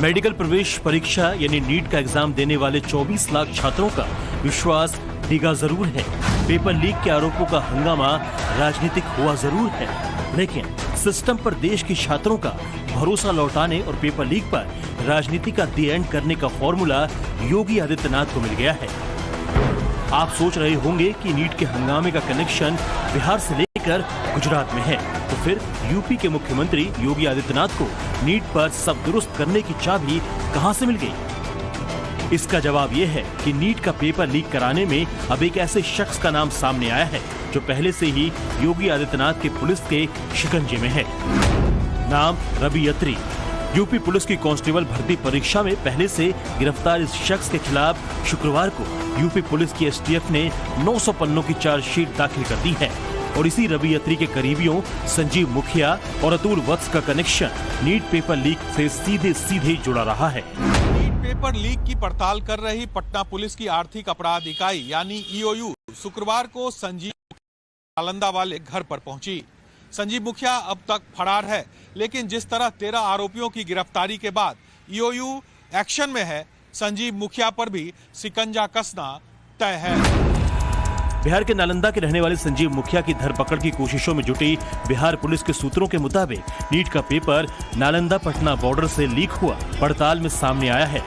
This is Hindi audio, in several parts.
मेडिकल प्रवेश परीक्षा यानी नीट का एग्जाम देने वाले 24 लाख छात्रों का विश्वास डिगा जरूर है। पेपर लीक के आरोपों का हंगामा राजनीतिक हुआ जरूर है, लेकिन सिस्टम पर देश के छात्रों का भरोसा लौटाने और पेपर लीक पर राजनीति का दी एंड करने का फॉर्मूला योगी आदित्यनाथ को मिल गया है। आप सोच रहे होंगे कि नीट के हंगामे का कनेक्शन बिहार से लेकर गुजरात में है, तो फिर यूपी के मुख्यमंत्री योगी आदित्यनाथ को नीट पर सब दुरुस्त करने की चाबी कहां से मिल गई? इसका जवाब यह है कि नीट का पेपर लीक कराने में अब एक ऐसे शख्स का नाम सामने आया है जो पहले से ही योगी आदित्यनाथ के पुलिस के शिकंजे में है। नाम रवि अत्री। यूपी पुलिस की कांस्टेबल भर्ती परीक्षा में पहले से गिरफ्तार इस शख्स के खिलाफ शुक्रवार को यूपी पुलिस की एसटीएफ ने 900 पन्नों की चार्जशीट दाखिल कर दी है और इसी रवि अत्री के करीबियों संजीव मुखिया और अतुल वत्स का कनेक्शन नीट पेपर लीक से सीधे जुड़ा रहा है। नीट पेपर लीक की पड़ताल कर रही पटना पुलिस की आर्थिक अपराध इकाई यानी ईओयू शुक्रवार को संजीव नालंदा वाले घर पर पहुंची। संजीव मुखिया अब तक फरार है, लेकिन जिस तरह 13 आरोपियों की गिरफ्तारी के बाद ईओयू एक्शन में है, संजीव मुखिया पर भी शिकंजा कसना तय है। बिहार के नालंदा के रहने वाले संजीव मुखिया की धरपकड़ की कोशिशों में जुटी बिहार पुलिस के सूत्रों के मुताबिक नीट का पेपर नालंदा पटना बॉर्डर से लीक हुआ पड़ताल में सामने आया है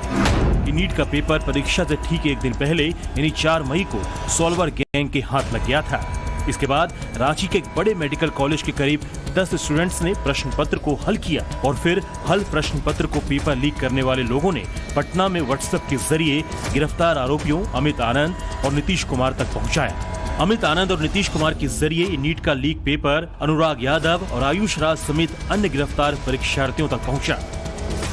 कि नीट का पेपर परीक्षा से ठीक एक दिन पहले यानी 4 मई को सॉल्वर गैंग के हाथ लग गया था। इसके बाद रांची के एक बड़े मेडिकल कॉलेज के करीब 10 स्टूडेंट्स ने प्रश्न पत्र को हल किया और फिर हल प्रश्न पत्र को पेपर लीक करने वाले लोगों ने पटना में व्हाट्सएप के जरिए गिरफ्तार आरोपियों अमित आनंद और नीतीश कुमार तक पहुंचाया। अमित आनंद और नीतीश कुमार के जरिए नीट का लीक पेपर अनुराग यादव और आयुष राज समेत अन्य गिरफ्तार परीक्षार्थियों तक पहुंचा।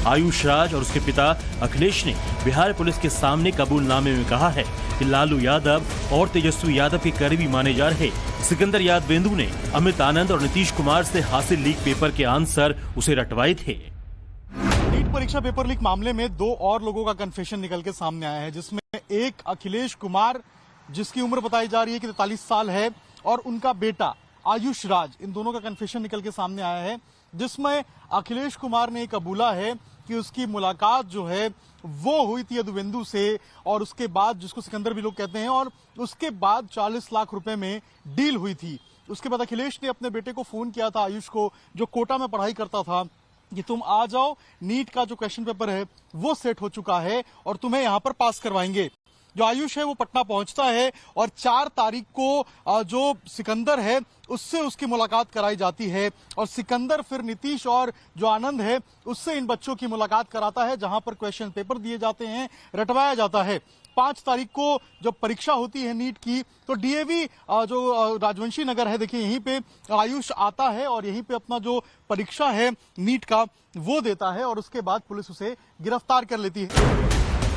आयुष राज और उसके पिता अखिलेश ने बिहार पुलिस के सामने कबूलनामे में कहा है कि लालू यादव और तेजस्वी यादव के करीबी माने जा रहे सिकंदर यादवेंदु ने अमित आनंद और नीतीश कुमार से हासिल लीक पेपर के आंसर उसे रटवाए थे। नीट परीक्षा पेपर लीक मामले में 2 और लोगों का कन्फेशन निकल के सामने आया है, जिसमें एक अखिलेश कुमार जिसकी उम्र बताई जा रही है कि 43 साल है और उनका बेटा आयुष राज, इन दोनों का कन्फेशन निकल के सामने आया है, जिसमें अखिलेश कुमार ने कबूला है कि उसकी मुलाकात जो है वो हुई थी यदुवेंदु से और उसके बाद, जिसको सिकंदर भी लोग कहते हैं, और उसके बाद 40 लाख रुपए में डील हुई थी। उसके बाद अखिलेश ने अपने बेटे को फोन किया था, आयुष को, जो कोटा में पढ़ाई करता था, कि तुम आ जाओ, नीट का जो क्वेश्चन पेपर है वो सेट हो चुका है और तुम्हें यहाँ पर पास करवाएंगे। जो आयुष है वो पटना पहुंचता है और 4 तारीख को जो सिकंदर है उससे उसकी मुलाकात कराई जाती है और सिकंदर फिर नीतीश और जो आनंद है उससे इन बच्चों की मुलाकात कराता है, जहां पर क्वेश्चन पेपर दिए जाते हैं, रटवाया जाता है। 5 तारीख को जब परीक्षा होती है नीट की, तो डीएवी जो राजवंशी नगर है, देखिए यहीं पे आयुष आता है और यहीं पे अपना जो परीक्षा है नीट का वो देता है और उसके बाद पुलिस उसे गिरफ्तार कर लेती है।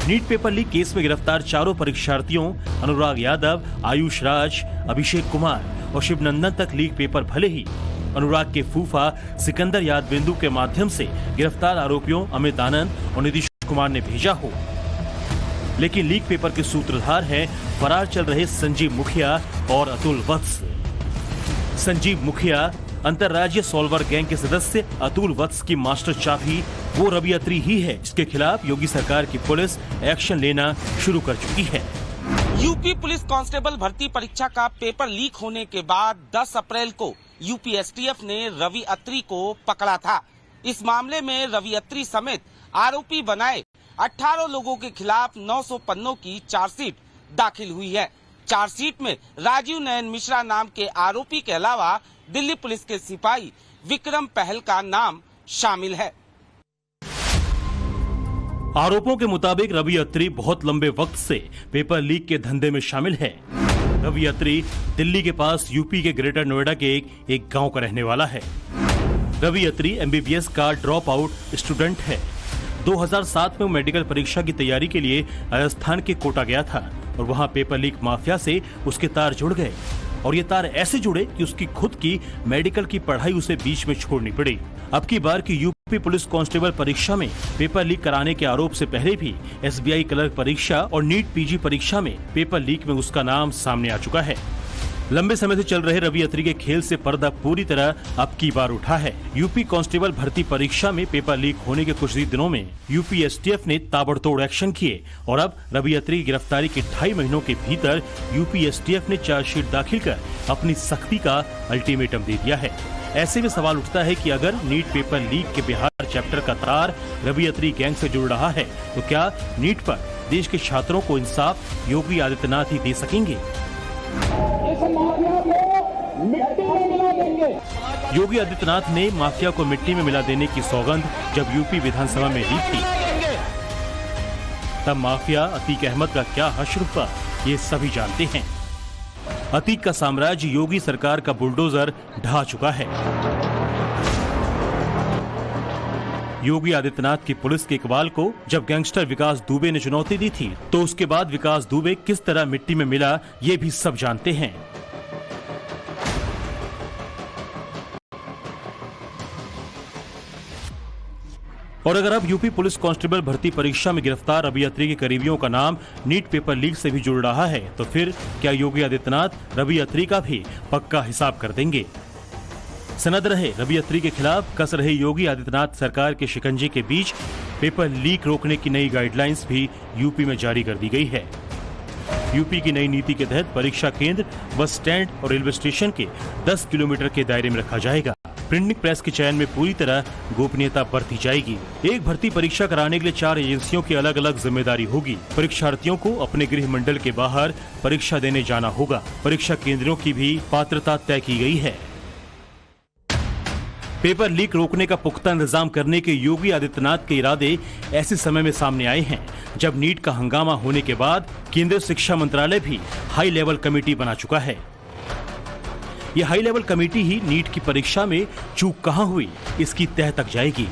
नीट पेपर लीक केस में गिरफ्तार चारों परीक्षार्थियों अनुराग यादव, आयुष राज, अभिषेक कुमार और शिवनंदन तक लीक पेपर भले ही अनुराग के फूफा सिकंदर यादवेंदु के माध्यम से गिरफ्तार आरोपियों अमित आनंद और नीतीश कुमार ने भेजा हो, लेकिन लीक पेपर के सूत्रधार हैं फरार चल रहे संजीव मुखिया और अतुल वत्स। संजीव मुखिया अंतर्राज्यीय सॉल्वर गैंग के सदस्य अतुल वत्स की मास्टर चाबी वो रवि अत्री ही है, जिसके खिलाफ योगी सरकार की पुलिस एक्शन लेना शुरू कर चुकी है। यूपी पुलिस कांस्टेबल भर्ती परीक्षा का पेपर लीक होने के बाद 10 अप्रैल को यूपी एसटीएफ ने रवि अत्री को पकड़ा था। इस मामले में रवि अत्री समेत आरोपी बनाए 18 लोगों के खिलाफ 900 पन्नों की चार्जशीट दाखिल हुई है। चार्जशीट में राजीव नयन मिश्रा नाम के आरोपी के अलावा दिल्ली पुलिस के सिपाही विक्रम पहल का नाम शामिल है। आरोपों के मुताबिक रवि अत्री बहुत लंबे वक्त से पेपर लीक के धंधे में शामिल है। रवि अत्री दिल्ली के पास यूपी के ग्रेटर नोएडा के एक गांव का रहने वाला है। रवि अत्री एमबीबीएस का ड्रॉप आउट स्टूडेंट है। 2007 में मेडिकल परीक्षा की तैयारी के लिए राजस्थान के कोटा गया था और वहां पेपर लीक माफिया से उसके तार जुड़ गए और ये तार ऐसे जुड़े कि उसकी खुद की मेडिकल की पढ़ाई उसे बीच में छोड़नी पड़ी। अब की बार की यूपी पुलिस कांस्टेबल परीक्षा में पेपर लीक कराने के आरोप से पहले भी एसबीआई क्लर्क परीक्षा और नीट पीजी परीक्षा में पेपर लीक में उसका नाम सामने आ चुका है। लंबे समय से चल रहे रवि अत्री के खेल से पर्दा पूरी तरह अब की बार उठा है। यूपी कांस्टेबल भर्ती परीक्षा में पेपर लीक होने के कुछ ही दिनों में यूपी एसटीएफ ने ताबड़तोड़ एक्शन किए और अब रवि अत्री की गिरफ्तारी के 2.5 महीनों के भीतर यूपी एसटीएफ ने चार्जशीट दाखिल कर अपनी सख्ती का अल्टीमेटम दे दिया है। ऐसे में सवाल उठता है कि अगर नीट पेपर लीक के बिहार चैप्टर का तार रवि अत्री गैंग से जुड़ रहा है तो क्या नीट पर देश के छात्रों को इंसाफ योगी आदित्यनाथ ही दे सकेंगे? योगी आदित्यनाथ ने माफिया को मिट्टी में मिला देने की सौगंध जब यूपी विधानसभा में ली थी, तब माफिया अतीक अहमद का क्या हश्र हुआ ये सभी जानते हैं। अतीक का साम्राज्य योगी सरकार का बुलडोजर ढा चुका है। योगी आदित्यनाथ की पुलिस के इकबाल को जब गैंगस्टर विकास दुबे ने चुनौती दी थी तो उसके बाद विकास दुबे किस तरह मिट्टी में मिला ये भी सब जानते हैं। और अगर अब यूपी पुलिस कांस्टेबल भर्ती परीक्षा में गिरफ्तार रवि अत्री के करीबियों का नाम नीट पेपर लीक से भी जुड़ रहा है तो फिर क्या योगी आदित्यनाथ रवि अत्री का भी पक्का हिसाब कर देंगे? सनद रहे रवि अत्री के खिलाफ कस रहे योगी आदित्यनाथ सरकार के शिकंजे के बीच पेपर लीक रोकने की नई गाइडलाइंस भी यूपी में जारी कर दी गई है। यूपी की नई नीति के तहत परीक्षा केंद्र बस स्टैंड और रेलवे स्टेशन के 10 किलोमीटर के दायरे में रखा जाएगा। प्रिंटिंग प्रेस के चयन में पूरी तरह गोपनीयता बरती जाएगी। एक भर्ती परीक्षा कराने के लिए 4 एजेंसियों की अलग अलग जिम्मेदारी होगी। परीक्षार्थियों को अपने गृह मंडल के बाहर परीक्षा देने जाना होगा। परीक्षा केंद्रों की भी पात्रता तय की गई है। पेपर लीक रोकने का पुख्ता इंतजाम करने के योगी आदित्यनाथ के इरादे ऐसे समय में सामने आए हैं जब नीट का हंगामा होने के बाद केंद्रीय शिक्षा मंत्रालय भी हाई लेवल कमेटी बना चुका है। यह हाई लेवल कमेटी ही नीट की परीक्षा में चूक कहां हुई इसकी तह तक जाएगी।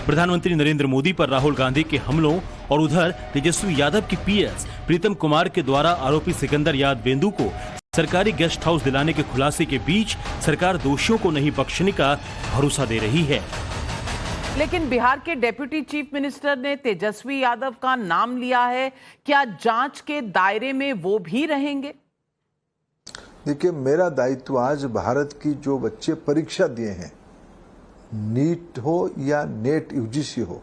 प्रधानमंत्री नरेंद्र मोदी पर राहुल गांधी के हमलों और उधर तेजस्वी यादव की पीएस प्रीतम कुमार के द्वारा आरोपी सिकंदर यादवेंदु को सरकारी गेस्ट हाउस दिलाने के खुलासे के बीच सरकार दोषियों को नहीं बख्शने का भरोसा दे रही है। लेकिन बिहार के डेप्यूटी चीफ मिनिस्टर ने तेजस्वी यादव का नाम लिया है, क्या जांच के दायरे में वो भी रहेंगे? देखिए, मेरा दायित्व आज भारत की जो बच्चे परीक्षा दिए हैं, नीट हो या नेट यूजीसी हो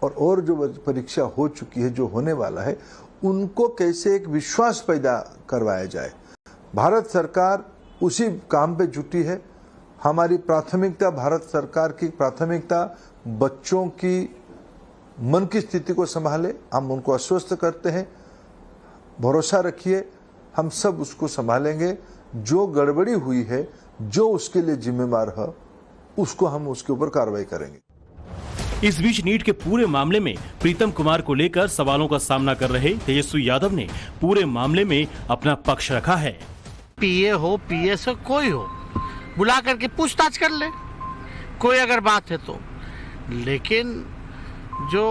और जो परीक्षा हो चुकी है, जो होने वाला है, उनको कैसे एक विश्वास पैदा करवाया जाए। भारत सरकार उसी काम पे जुटी है। हमारी प्राथमिकता, भारत सरकार की प्राथमिकता बच्चों की मन की स्थिति को संभाले। हम उनको आश्वस्त करते हैं, भरोसा रखिए, हम सब उसको संभालेंगे। जो गड़बड़ी हुई है, जो उसके लिए जिम्मेदार है, उसको हम उसके ऊपर कार्रवाई करेंगे। इस बीच नीट के पूरे मामले में प्रीतम कुमार को लेकर सवालों का सामना कर रहे तेजस्वी यादव ने पूरे मामले में अपना पक्ष रखा है। पीए हो, पीएस हो, कोई हो, बुला करके पूछताछ कर ले, कोई अगर बात है तो। लेकिन जो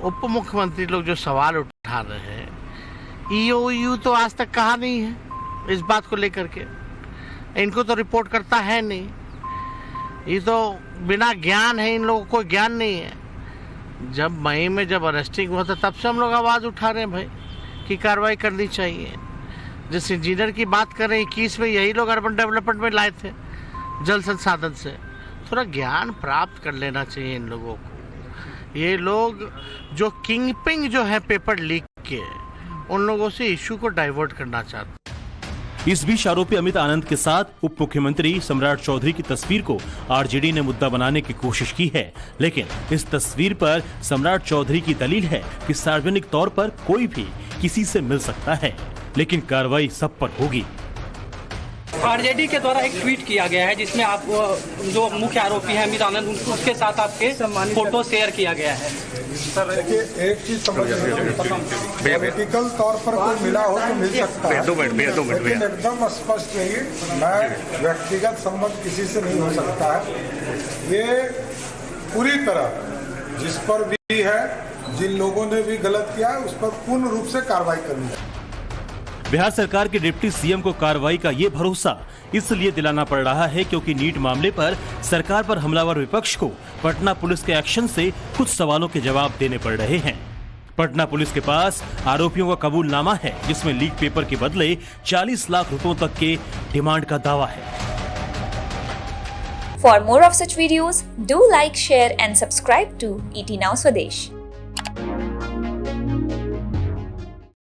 उप मुख्यमंत्री लोग जो सवाल उठा रहे हैं, ईओयू तो आज तक कहा नहीं है इस बात को लेकर के। इनको तो रिपोर्ट करता है नहीं। ये तो बिना ज्ञान है, इन लोगों को ज्ञान नहीं है। जब मई में जब अरेस्टिंग हुआ था तब से हम लोग आवाज उठा रहे हैं भाई कि कार्रवाई करनी चाहिए। जिस इंजीनियर की बात कर रहे हैं 21 में यही लोग अर्बन डेवलपमेंट में लाए थे जल संसाधन से। थोड़ा ज्ञान प्राप्त कर लेना चाहिए इन लोगों को। ये लोग जो किंगपिंग जो है पेपर लीक के, उन लोगों से इश्यू को डाइवर्ट करना चाहते हैं। इस बीच आरोपी अमित आनंद के साथ उप मुख्यमंत्री सम्राट चौधरी की तस्वीर को आरजेडी ने मुद्दा बनाने की कोशिश की है, लेकिन इस तस्वीर पर सम्राट चौधरी की दलील है कि सार्वजनिक तौर पर कोई भी किसी से मिल सकता है, लेकिन कार्रवाई सब पर होगी। आरजेडी के द्वारा एक ट्वीट किया गया है जिसमें आप जो मुख्य आरोपी हैं अमित आनंद, उसके साथ आपके फोटो शेयर किया गया है। सर देखिए, एक चीज समझ पॉलिटिकल तौर पर कोई मिला हो तो मिल सकता है, लेकिन एकदम स्पष्ट रहिए, मैं व्यक्तिगत संबंध किसी से नहीं हो सकता है। ये पूरी तरह जिस पर भी है, जिन लोगों ने भी गलत किया है, उस पर पूर्ण रूप से कार्रवाई करनी है। बिहार सरकार के डिप्टी सीएम को कार्रवाई का ये भरोसा इसलिए दिलाना पड़ रहा है क्योंकि नीट मामले पर सरकार पर हमलावर विपक्ष को पटना पुलिस के एक्शन से कुछ सवालों के जवाब देने पड़ रहे हैं। पटना पुलिस के पास आरोपियों का कबूलनामा है जिसमें लीक पेपर के बदले 40 लाख रुपयों तक के डिमांड का दावा है। For more of such videos, do like, share and subscribe to ET Now Swadesh.